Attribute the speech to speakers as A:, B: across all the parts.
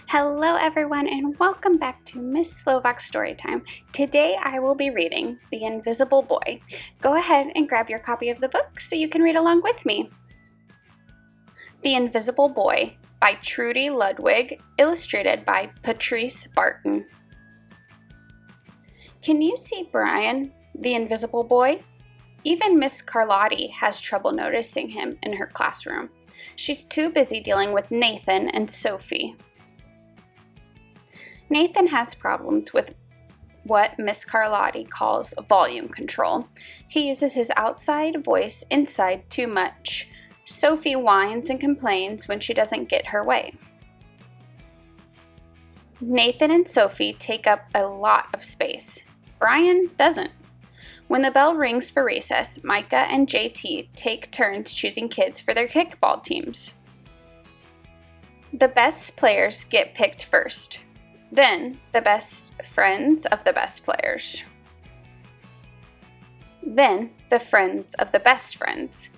A: Hello everyone and welcome back to Miss Slovak's Storytime. Today I will be reading The Invisible Boy. Go ahead and grab your copy of the book so you can read along with me. The Invisible Boy by Trudy Ludwig, illustrated by Patrice Barton. Can you see Brian, the invisible boy? Even Miss Carlotti has trouble noticing him in her classroom. She's too busy dealing with Nathan and Sophie. Nathan has problems with what Miss Carlotti calls volume control. He uses his outside voice inside too much. Sophie whines and complains when she doesn't get her way. Nathan and Sophie take up a lot of space. Brian doesn't. When the bell rings for recess, Micah and JT take turns choosing kids for their kickball teams. The best players get picked first. Then, the best friends of the best players. Then, the friends of the best friends.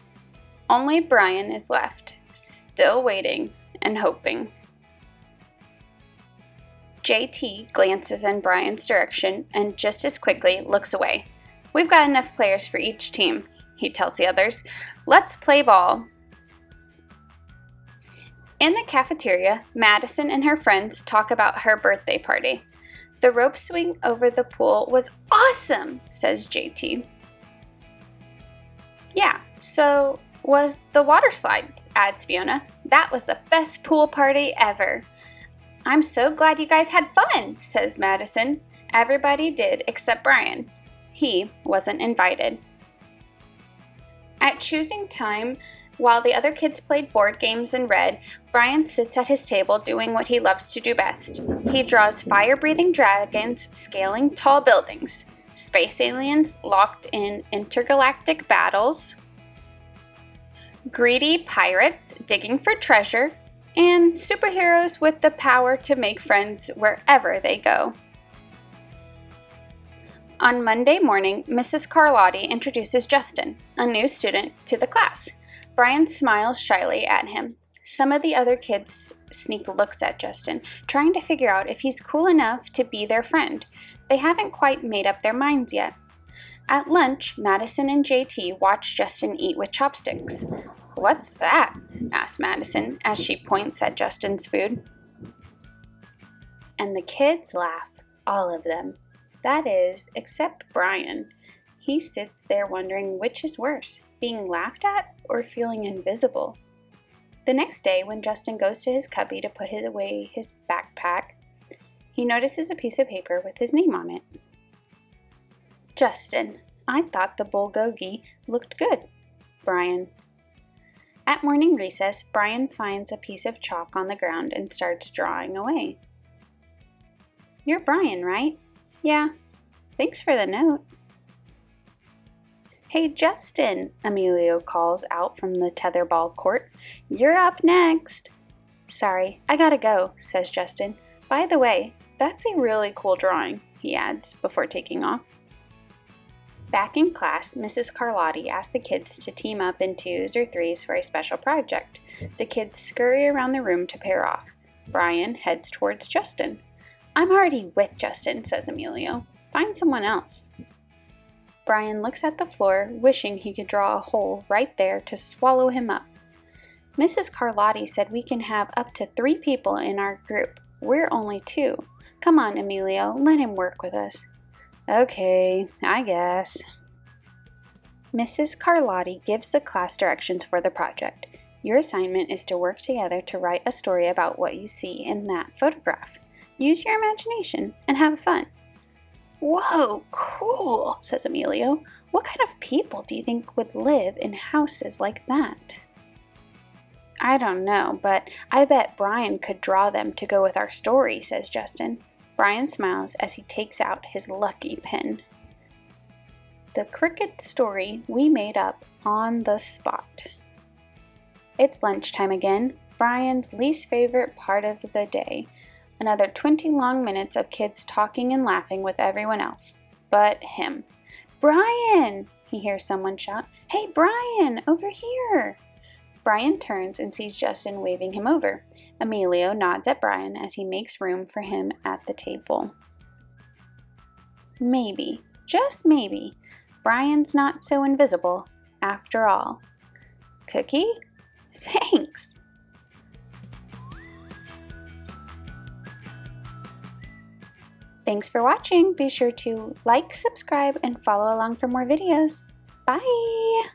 A: Only Brian is left, still waiting and hoping. JT glances in Brian's direction and just as quickly looks away. "We've got enough players for each team," he tells the others. "Let's play ball." In the cafeteria, Madison and her friends talk about her birthday party. "The rope swing over the pool was awesome," says JT. "Yeah, so was the water slide," adds Fiona. "That was the best pool party ever." "I'm so glad you guys had fun," says Madison. Everybody did except Brian. He wasn't invited. At choosing time, while the other kids played board games and read, Brian sits at his table doing what he loves to do best. He draws fire-breathing dragons scaling tall buildings, space aliens locked in intergalactic battles, greedy pirates digging for treasure, and superheroes with the power to make friends wherever they go. On Monday morning, Mrs. Carlotti introduces Justin, a new student, to the class. Brian smiles shyly at him. Some of the other kids sneak looks at Justin, trying to figure out if he's cool enough to be their friend. They haven't quite made up their minds yet. At lunch, Madison and JT watch Justin eat with chopsticks. "What's that?" asks Madison as she points at Justin's food. And the kids laugh, all of them. That is, except Brian. He sits there wondering which is worse, being laughed at or feeling invisible. The next day, when Justin goes to his cubby to put away his backpack, he notices a piece of paper with his name on it. "Justin, I thought the bulgogi looked good." Brian. At morning recess, Brian finds a piece of chalk on the ground and starts drawing away. "You're Brian, right?" "Yeah. Thanks for the note." "Hey, Justin," Emilio calls out from the tetherball court. "You're up next." "Sorry, I gotta go," says Justin. "By the way, that's a really cool drawing," he adds before taking off. Back in class, Mrs. Carlotti asks the kids to team up in twos or threes for a special project. The kids scurry around the room to pair off. Brian heads towards Justin. "I'm already with Justin," says Emilio. "Find someone else." Brian looks at the floor, wishing he could draw a hole right there to swallow him up. "Mrs. Carlotti said we can have up to 3 people in our group. We're only 2. Come on, Emilio, let him work with us." "Okay, I guess." Mrs. Carlotti gives the class directions for the project. Your assignment is to work together to write a story about what you see in that photograph. Use your imagination and have fun. "Whoa, cool," says Emilio. "What kind of people do you think would live in houses like that?" "I don't know, but I bet Brian could draw them to go with our story," says Justin. Brian smiles as he takes out his lucky pen. The cricket story we made up on the spot. It's lunchtime again, Brian's least favorite part of the day. Another 20 long minutes of kids talking and laughing with everyone else, but him. "Brian!" he hears someone shout. "Hey, Brian, over here!" Brian turns and sees Justin waving him over. Emilio nods at Brian as he makes room for him at the table. Maybe, just maybe, Brian's not so invisible after all. Cookie? Thanks! Thanks for watching. Be sure to like, subscribe, and follow along for more videos. Bye!